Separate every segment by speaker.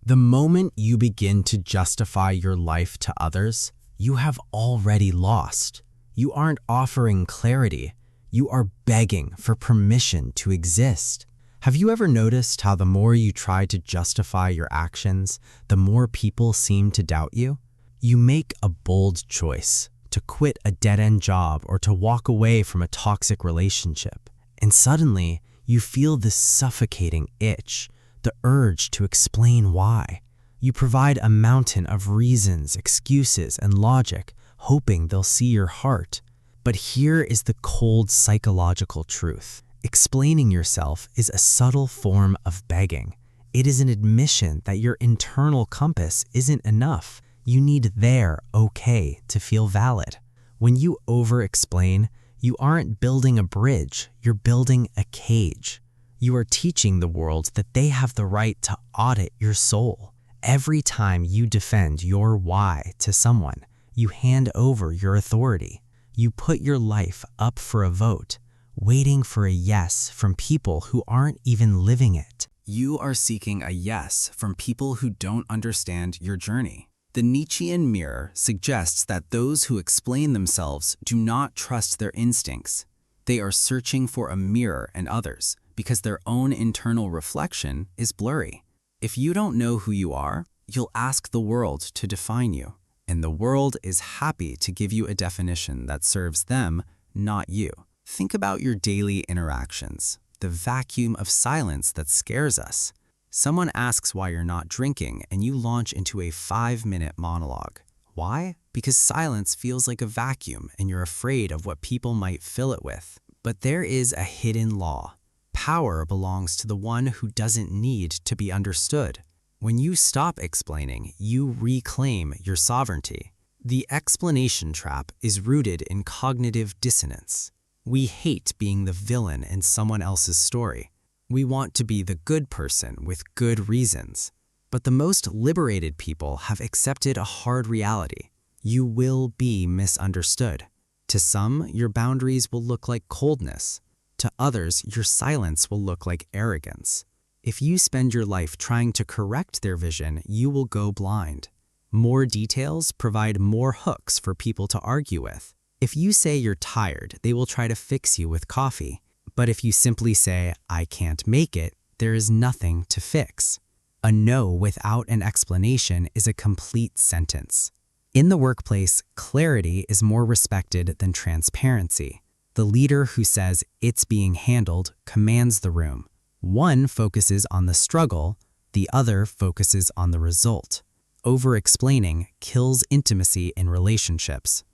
Speaker 1: The moment you begin to justify your life to others, you have already lost. You aren't offering clarity. You are begging for permission to exist. Have you ever noticed how the more you try to justify your actions, the more people seem to doubt you? You make a bold choice to quit a dead-end job or to walk away from a toxic relationship, and suddenly you feel this suffocating itch, the urge to explain why. You provide a mountain of reasons, excuses, and logic, hoping they'll see your heart. But here is the cold psychological truth. Explaining yourself is a subtle form of begging. It is an admission that your internal compass isn't enough. You need their okay to feel valid. When you over-explain, you aren't building a bridge, you're building a cage. You are teaching the world that they have the right to audit your soul. Every time you defend your why to someone, you hand over your authority. You put your life up for a vote, waiting for a yes from people who aren't even living it.
Speaker 2: You are seeking a yes from people who don't understand your journey. The Nietzschean mirror suggests that those who explain themselves do not trust their instincts. They are searching for a mirror in others because their own internal reflection is blurry. If you don't know who you are, you'll ask the world to define you, and the world is happy to give you a definition that serves them, not you. Think about your daily interactions, the vacuum of silence that scares us. Someone asks why you're not drinking, and you launch into a 5-minute monologue. Why? Because silence feels like a vacuum, and you're afraid of what people might fill it with. But there is a hidden law. Power belongs to the one who doesn't need to be understood. When you stop explaining, you reclaim your sovereignty. The explanation trap is rooted in cognitive dissonance. We hate being the villain in someone else's story. We want to be the good person with good reasons. But the most liberated people have accepted a hard reality. You will be misunderstood. To some, your boundaries will look like coldness. To others, your silence will look like arrogance. If you spend your life trying to correct their vision, you will go blind. More details provide more hooks for people to argue with. If you say you're tired, they will try to fix you with coffee. But if you simply say, I can't make it, there is nothing to fix. A no without an explanation is a complete sentence. In the workplace, clarity is more respected than transparency. The leader who says it's being handled commands the room. One focuses on the struggle, the other focuses on the result. Over-explaining kills intimacy in relationships.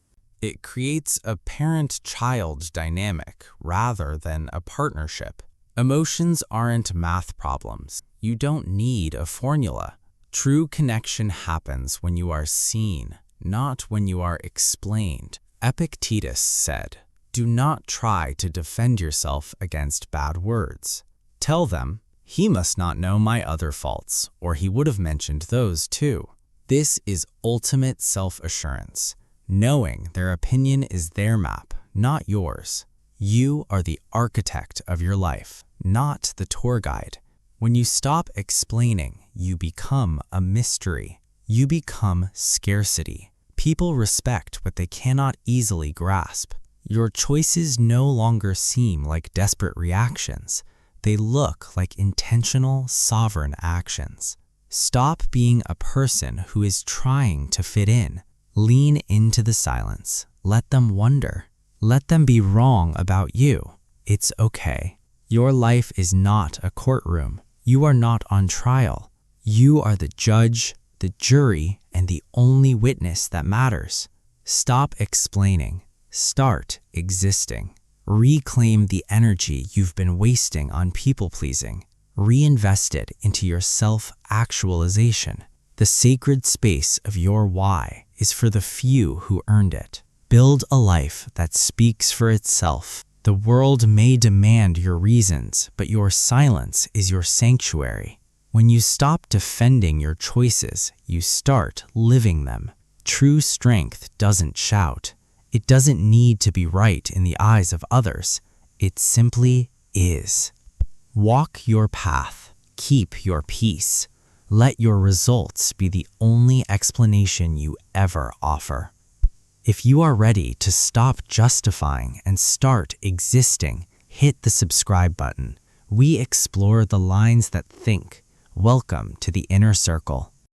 Speaker 3: It creates a parent-child dynamic rather than a partnership. Emotions aren't math problems. You don't need a formula. True connection happens when you are seen, not when you are explained. Epictetus said, "Do not try to defend yourself against bad words. Tell them, he must not know my other faults, or he would have mentioned those too." This is ultimate self-assurance. Knowing their opinion is their map, not yours. You are the architect of your life, not the tour guide. When you stop explaining, you become a mystery. You become scarcity. People respect what they cannot easily grasp. Your choices no longer seem like desperate reactions. They look like intentional, sovereign actions. Stop being a person who is trying to fit in. Lean into the silence. Let them wonder. Let them be wrong about you. It's okay. Your life is not a courtroom. You are not on trial. You are the judge, the jury, and the only witness that matters. Stop explaining. Start existing. Reclaim the energy you've been wasting on people-pleasing. Reinvest it into your self-actualization. The sacred space of your why is for the few who earned it. Build a life that speaks for itself. The world may demand your reasons, but your silence is your sanctuary. When you stop defending your choices, you start living them. True strength doesn't shout. It doesn't need to be right in the eyes of others. It simply is. Walk your path. Keep your peace.
Speaker 1: Let your results be the only explanation you ever offer. If you are ready to stop justifying and start existing, hit the subscribe button. We explore the lines that think. Welcome to the inner circle.